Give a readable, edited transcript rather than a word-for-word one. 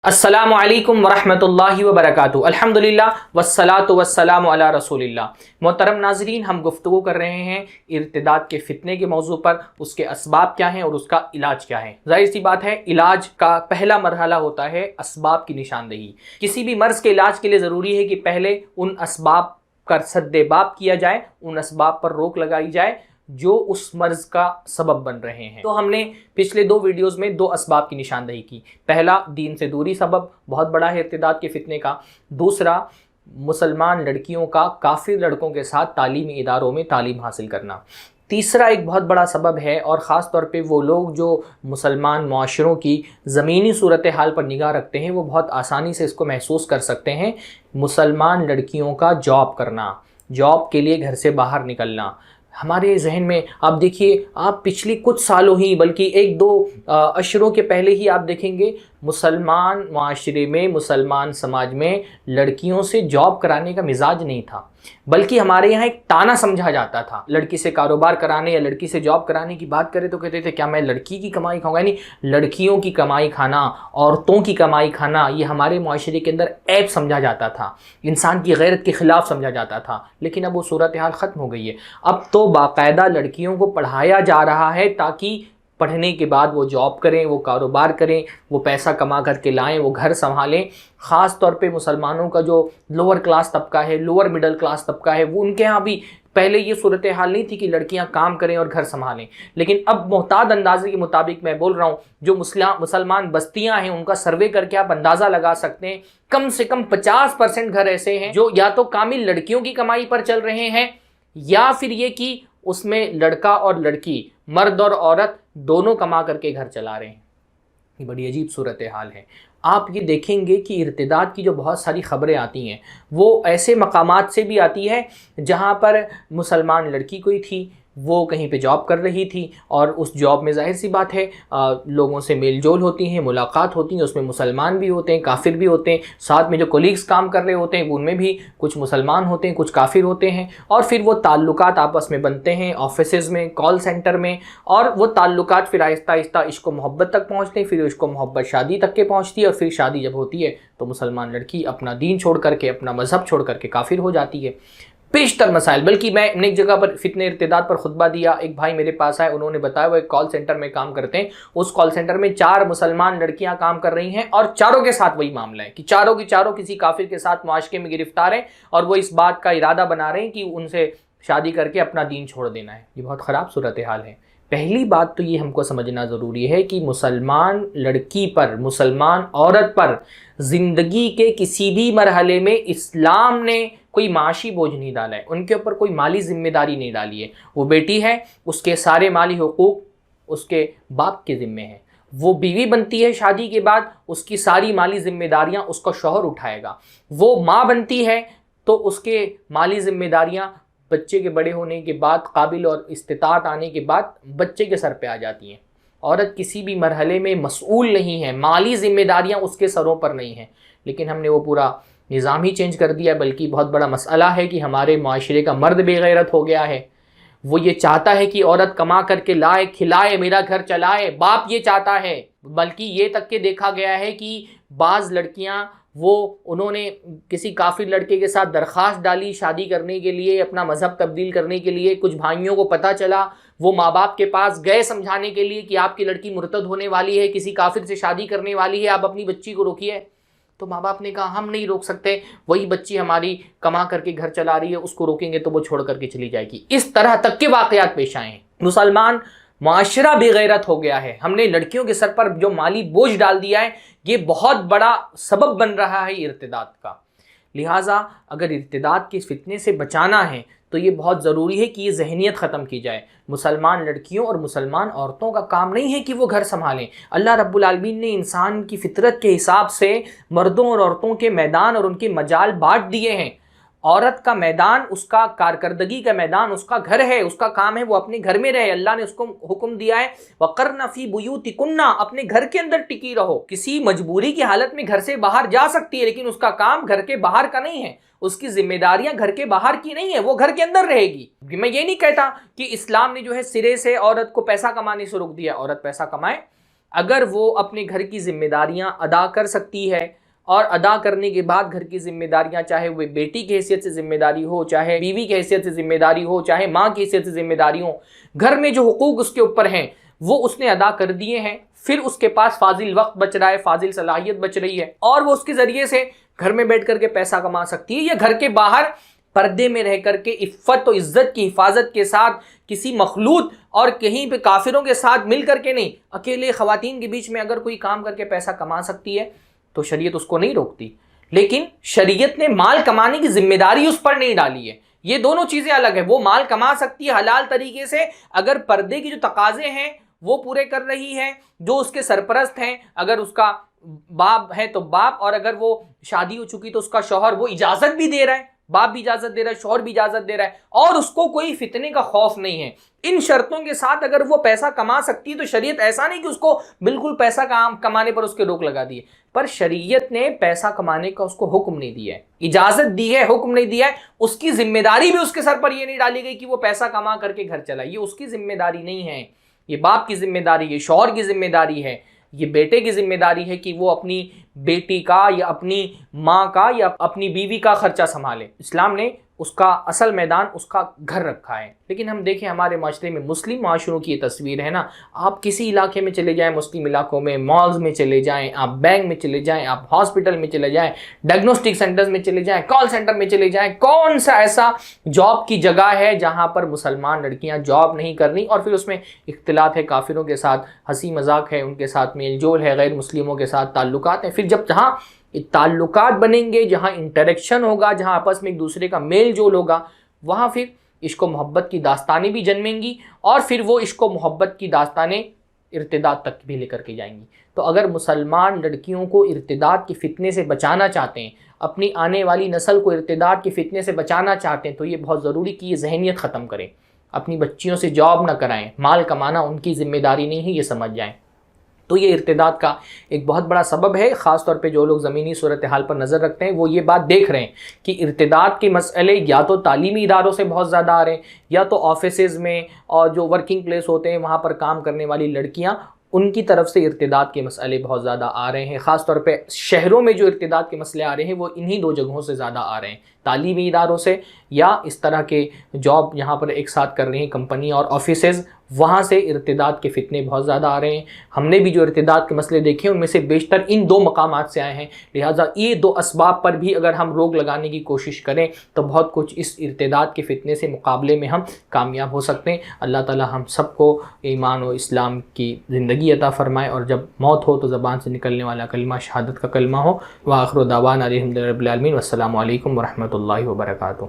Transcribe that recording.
अस्सलामु अलैकुम वरहमतुल्लाहि वबरकातुहू। अल्हम्दुलिल्लाह वस्सलातु वस्सलामु अला रसूलिल्लाह। मोहतरम नाज़रीन, हम गुफ्तगू कर रहे हैं इर्तिदाद के फितने के मौजू पर, उसके असबाब क्या हैं और उसका इलाज क्या है। ज़ाहिर सी बात है, इलाज का पहला मरहला होता है असबाब की निशानदेही। किसी भी मर्ज़ के इलाज के लिए ज़रूरी है कि पहले उन असबाब का सद्देबाब किया जाए, उन असबाब पर रोक लगाई जाए जो उस मर्ज़ का सबब बन रहे हैं। तो हमने पिछले दो वीडियोस में दो असबाब की निशानदेही की। पहला, दीन से दूरी सबब बहुत बड़ा है इर्तिदाद के फितने का। दूसरा, मुसलमान लड़कियों का काफिर लड़कों के साथ तालीमी इदारों में तालीम हासिल करना। तीसरा एक बहुत बड़ा सबब है, और ख़ास तौर पे वो लोग जो मुसलमान माशरों की ज़मीनी सूरत हाल पर निगाह रखते हैं वो बहुत आसानी से इसको महसूस कर सकते हैं। मुसलमान लड़कियों का जॉब करना, जॉब के लिए घर से बाहर निकलना। हमारे जहन में आप देखिए, आप पिछली कुछ सालों ही बल्कि एक दो अशरों के पहले ही आप देखेंगे मुसलमान माशरे में, मुसलमान समाज में लड़कियों से जॉब कराने का मिजाज नहीं था, बल्कि हमारे यहाँ एक ताना समझा जाता था। लड़की से कारोबार कराने या लड़की से जॉब कराने की बात करें तो कहते थे क्या मैं लड़की की कमाई खाऊंगा। यानी लड़कियों की कमाई खाना, औरतों की कमाई खाना, ये हमारे माशरे के अंदर ऐब समझा जाता था, इंसान की गैरत के ख़िलाफ़ समझा जाता था। लेकिन अब वो सूरत हाल ख़त्म हो गई है। अब तो बाकायदा लड़कियों को पढ़ाया जा रहा है ताकि पढ़ने के बाद वो जॉब करें, वो कारोबार करें, वो पैसा कमा करके लाएं, वो घर संभालें। ख़ास तौर पे मुसलमानों का जो लोअर क्लास तबका है, लोअर मिडिल क्लास तबका है, वो उनके यहाँ भी पहले ये सूरत हाल नहीं थी कि लड़कियां काम करें और घर संभालें। लेकिन अब मोहताद अंदाजे के मुताबिक मैं बोल रहा हूँ, जो मुसलमान बस्तियां हैं उनका सर्वे करके आप अंदाज़ा लगा सकते हैं, कम से कम 50% घर ऐसे हैं जो या तो कामिल लड़कियों की कमाई पर चल रहे हैं, या फिर ये कि उसमें लड़का और लड़की, मर्द और औरत दोनों कमा करके घर चला रहे हैं। ये बड़ी अजीब सूरत हाल है। आप ये देखेंगे कि इर्तिदाद की जो बहुत सारी ख़बरें आती हैं वो ऐसे मकामात से भी आती है जहाँ पर मुसलमान लड़की कोई थी, वो कहीं पे जॉब कर रही थी, और उस जॉब में ज़ाहिर सी बात है लोगों से मेल जोल होती हैं, मुलाकात होती हैं, उसमें मुसलमान भी होते हैं, काफिर भी होते हैं, साथ में जो कोलीग्स काम कर रहे होते हैं उनमें भी कुछ मुसलमान होते हैं, कुछ काफिर होते हैं, और फिर वो ताल्लुकात आपस में बनते हैं ऑफिसेज़ में, कॉल सेंटर में, और वो ताल्लुकात फिर आहिस्ता आहिस्ता इश्क मोहब्बत तक पहुँचते हैं, फिर इश्क मोहब्बत शादी तक के पहुँचती है, और फिर शादी जब होती है तो मुसलमान लड़की अपना दीन छोड़ करके, अपना मज़हब छोड़ करके काफिर हो जाती है। पेशतर मसाइल, बल्कि मैं एक जगह पर फितने इर्तिदाद पर खुतबा दिया, एक भाई मेरे पास आए, उन्होंने बताया वो एक कॉल सेंटर में काम करते हैं, उस कॉल सेंटर में 4 मुसलमान लड़कियां काम कर रही हैं, और चारों के साथ वही मामला है कि चारों की चारों किसी काफिर के साथ मुआशके में गिरफ्तार हैं, और वो इस बात का इरादा बना रहे हैं कि उनसे शादी करके अपना दीन छोड़ देना है। ये बहुत ख़राब सूरत हाल है। पहली बात तो ये हमको समझना ज़रूरी है कि मुसलमान लड़की पर, मुसलमान औरत पर ज़िंदगी के किसी भी मरहले में इस्लाम ने कोई माशी बोझ नहीं डाला है, उनके ऊपर कोई माली ज़िम्मेदारी नहीं डाली है। वो बेटी है, उसके सारे माली हुकूक उसके बाप के ज़िम्मे हैं। वो बीवी बनती है शादी के बाद, उसकी सारी माली ज़िम्मेदारियाँ उसका शौहर उठाएगा। वो माँ बनती है तो उसके माली ज़िम्मेदारियाँ बच्चे के बड़े होने के बाद, काबिल और इस्तिताअत आने के बाद बच्चे के सर पे आ जाती हैं। औरत किसी भी मरहले में मसऊल नहीं है, माली ज़िम्मेदारियाँ उसके सरों पर नहीं हैं। लेकिन हमने वो पूरा निज़ाम ही चेंज कर दिया। बल्कि बहुत बड़ा मसला है कि हमारे माशरे का मर्द बेगैरत हो गया है। वो ये चाहता है कि औरत कमा करके लाए, खिलाए, मेरा घर चलाए, बाप ये चाहता है। बल्कि ये तक के देखा गया है कि बाज़ लड़कियां उन्होंने किसी काफिर लड़के के साथ दरख्वास्त डाली शादी करने के लिए, अपना मज़हब तब्दील करने के लिए। कुछ भाइयों को पता चला, वो माँ बाप के पास गए समझाने के लिए कि आपकी लड़की मुर्तद होने वाली है, किसी काफिर से शादी करने वाली है, आप अपनी बच्ची को रोकिए। तो माँ बाप ने कहा हम नहीं रोक सकते, वही बच्ची हमारी कमा करके घर चला रही है, उसको रोकेंगे तो वो छोड़ करके चली जाएगी। इस तरह तक के वाक़यात पेश आए हैं। मुसलमान माशरा बेगैरत हो गया है। हमने लड़कियों के सर पर जो माली बोझ डाल दिया है, ये बहुत बड़ा सबब बन रहा है इर्तिदाद का। लिहाजा अगर इर्तिदाद के फितने से बचाना है तो ये बहुत ज़रूरी है कि ये जहनीत ख़त्म की जाए। मुसलमान लड़कियों और मुसलमान औरतों का काम नहीं है कि वो घर संभालें। अल्लाह रब्बुल आलमीन ने इंसान की फितरत के हिसाब से मर्दों और औरतों के मैदान और उनके मजाल बांट दिए हैं। औरत का मैदान, उसका कारकर्दगी का मैदान उसका घर है, उसका काम है वो अपने घर में रहे। अल्लाह ने उसको हुक्म दिया है वक़र्ना फ़ी बुयूतिकुन्ना, अपने घर के अंदर टिकी रहो। किसी मजबूरी की हालत में घर से बाहर जा सकती है, लेकिन उसका काम घर के बाहर का नहीं है, उसकी जिम्मेदारियां घर के बाहर की नहीं है, वो घर के अंदर रहेगी। मैं ये नहीं कहता कि इस्लाम ने जो है सिरे से औरत को पैसा कमाने से रोक दिया। औरत पैसा कमाए, اگر وہ اپنے گھر کی ذمہ داریاں ادا کر سکتی ہے اور ادا کرنے کے بعد گھر کی ذمہ داریاں، چاہے وہ بیٹی کی حیثیت سے ذمہ داری ہو، چاہے بیوی کی حیثیت سے ذمہ داری ہو، چاہے ماں کی حیثیت سے ذمہ داری ہو، گھر میں جو حقوق اس کے اوپر ہیں وہ اس نے ادا کر دیے ہیں، پھر اس کے پاس فاضل وقت بچ رہا ہے، فاضل صلاحیت بچ رہی ہے، اور وہ اس کے ذریعے سے گھر میں بیٹھ کر کے پیسہ کما سکتی ہے، یا گھر کے باہر پردے میں رہ کر کے عفت و عزت کی حفاظت کے ساتھ کسی مخلوط اور کہیں پہ کافروں کے ساتھ مل کر کے نہیں، اکیلے خواتین کے بیچ میں اگر کوئی کام کر کے پیسہ کما سکتی ہے تو شریعت اس کو نہیں روکتی، لیکن شریعت نے مال کمانے کی ذمہ داری اس پر نہیں ڈالی ہے۔ یہ دونوں چیزیں الگ ہیں، وہ مال کما سکتی ہے حلال طریقے سے اگر پردے کی جو تقاضے ہیں وہ پورے کر رہی ہے، جو اس کے سرپرست ہیں، اگر اس کا باپ ہے تو باپ، اور اگر وہ شادی ہو چکی تو اس کا شوہر وہ اجازت بھی دے رہا ہے، باپ بھی اجازت دے رہا ہے، شوہر بھی اجازت دے رہا ہے، اور اس کو کوئی فتنے کا خوف نہیں ہے، ان شرطوں کے ساتھ اگر وہ پیسہ کما سکتی ہے تو شریعت ایسا نہیں کہ اس کو بالکل پیسہ کمانے پر اس کے روک لگا دی ہے، پر شریعت نے پیسہ کمانے کا اس کو حکم نہیں دیا ہے، اجازت دی ہے، حکم نہیں دیا ہے۔ اس کی ذمہ داری بھی اس کے سر پر یہ نہیں ڈالی گئی کہ وہ پیسہ کما کر کے گھر چلائے، یہ اس کی ذمہ داری نہیں ہے، یہ باپ کی ذمہ داری ہے، شوہر کی ذمہ داری ہے، یہ بیٹے کی ذمہ داری ہے کہ وہ اپنی بیٹی کا یا اپنی ماں کا یا اپنی بیوی کا خرچہ سنبھالے۔ اسلام نے اس کا اصل میدان اس کا گھر رکھا ہے، لیکن ہم دیکھیں ہمارے معاشرے میں مسلم معاشروں کی یہ تصویر ہے نا، آپ کسی علاقے میں چلے جائیں، مسلم علاقوں میں، مالز میں چلے جائیں، آپ بینک میں چلے جائیں، آپ ہاسپٹل میں چلے جائیں، ڈائگنوسٹک سینٹرز میں چلے جائیں، کال سینٹر میں چلے جائیں، کون سا ایسا جاب کی جگہ ہے جہاں پر مسلمان لڑکیاں جاب نہیں کر رہی، اور پھر اس میں اختلاط ہے کافروں کے ساتھ، ہنسی مذاق ہے، ان کے ساتھ میل جول ہے، غیر مسلموں کے ساتھ تعلقات ہیں۔ پھر جہاں تعلقات بنیں گے، جہاں انٹریکشن ہوگا، جہاں آپس میں ایک دوسرے کا میل جول ہوگا، وہاں پھر عشق و محبت کی داستانیں بھی جنمیں گی، اور پھر وہ عشق و محبت کی داستانیں ارتداد تک بھی لے کر کے جائیں گی۔ تو اگر مسلمان لڑکیوں کو ارتداد کے فتنے سے بچانا چاہتے ہیں، اپنی آنے والی نسل کو ارتداد کے فتنے سے بچانا چاہتے ہیں، تو یہ بہت ضروری کہ یہ ذہنیت ختم کریں، اپنی بچیوں سے جاب نہ کرائیں، مال کمانا ان کی ذمہ داری نہیں ہے، یہ سمجھ جائیں۔ تو یہ ارتداد کا ایک بہت بڑا سبب ہے، خاص طور پہ جو لوگ زمینی صورتحال پر نظر رکھتے ہیں وہ یہ بات دیکھ رہے ہیں کہ ارتداد کے مسئلے یا تو تعلیمی اداروں سے بہت زیادہ آ رہے ہیں، یا تو آفیسز میں اور جو ورکنگ پلیس ہوتے ہیں وہاں پر کام کرنے والی لڑکیاں، ان کی طرف سے ارتداد کے مسئلے بہت زیادہ آ رہے ہیں۔ خاص طور پہ شہروں میں جو ارتداد کے مسئلے آ رہے ہیں وہ انہی دو جگہوں سے زیادہ آ رہے ہیں، تعلیمی اداروں سے، یا اس طرح کے جاب یہاں پر ایک ساتھ کر رہی ہیں کمپنی اور آفیسز، وہاں سے ارتداد کے فتنے بہت زیادہ آ رہے ہیں۔ ہم نے بھی جو ارتداد کے مسئلے دیکھے ان میں سے بیشتر ان دو مقامات سے آئے ہیں، لہٰذا یہ دو اسباب پر بھی اگر ہم روک لگانے کی کوشش کریں تو بہت کچھ اس ارتداد کے فتنے سے مقابلے میں ہم کامیاب ہو سکتے ہیں۔ اللہ تعالی ہم سب کو ایمان و اسلام کی زندگی عطا فرمائے، اور جب موت ہو تو زبان سے نکلنے والا کلمہ شہادت کا کلمہ ہو۔ وآخر دعوانا الحمدللہ رب العالمین، والسلام علیکم ورحمۃ اللہ وبرکاتہ۔